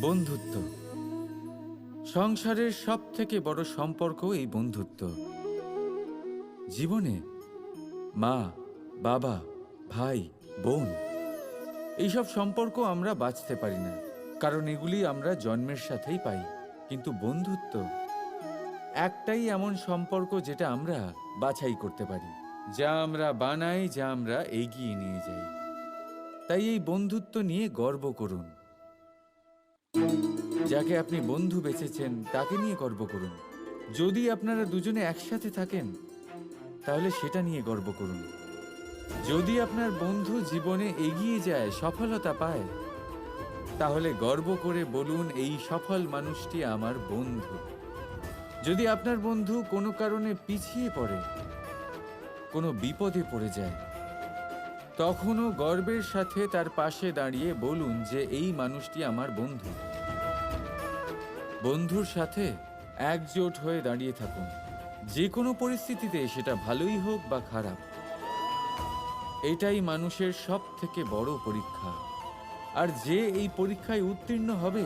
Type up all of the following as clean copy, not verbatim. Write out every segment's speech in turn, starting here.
বন্ধুত্ব সংসারের সবথেকে বড় সম্পর্ক এই বন্ধুত্ব। জীবনে মা, বাবা, ভাই, বোন এইসব সম্পর্ক আমরা বাঁচতে পারি না, কারণ এগুলি আমরা জন্মের সাথেই পাই। কিন্তু বন্ধুত্ব একটাই এমন সম্পর্ক যেটা আমরা বাছাই করতে পারি, যা আমরা বানাই, যা আমরা এগিয়ে নিয়ে যাই। তাই এই বন্ধুত্ব নিয়ে গর্ব করুন। যাকে আপনি বন্ধু বেছেছেন তাকে নিয়ে গর্ব করুন। যদি আপনারা দুজনে একসাথে থাকেন তাহলে সেটা নিয়ে গর্ব করুন। যদি আপনার বন্ধু জীবনে এগিয়ে যায়, সফলতা পায়, তাহলে গর্ব করে বলুন, এই সফল মানুষটি আমার বন্ধু। যদি আপনার বন্ধু কোনো কারণে পিছিয়ে পড়ে, কোনো বিপদে পড়ে যায়, তখনও গর্বের সাথে তার পাশে দাঁড়িয়ে বলুন যে এই মানুষটি আমার বন্ধু। বন্ধুর সাথে একজোট হয়ে দাঁড়িয়ে থাকুন, যে কোনো পরিস্থিতিতে, সেটা ভালোই হোক বা খারাপ। এটাই মানুষের সবথেকে বড় পরীক্ষা। আর যে এই পরীক্ষায় উত্তীর্ণ হবে,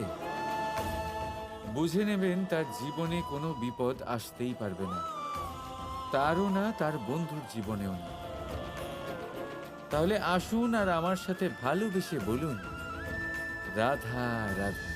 বুঝে নেবেন তার জীবনে কোনো বিপদ আসতেই পারবে না, তারও না, তার বন্ধুর জীবনেও না। তাহলে আসুন আর আমার সাথে ভালোবেসে বলুন, রাধা রাধা।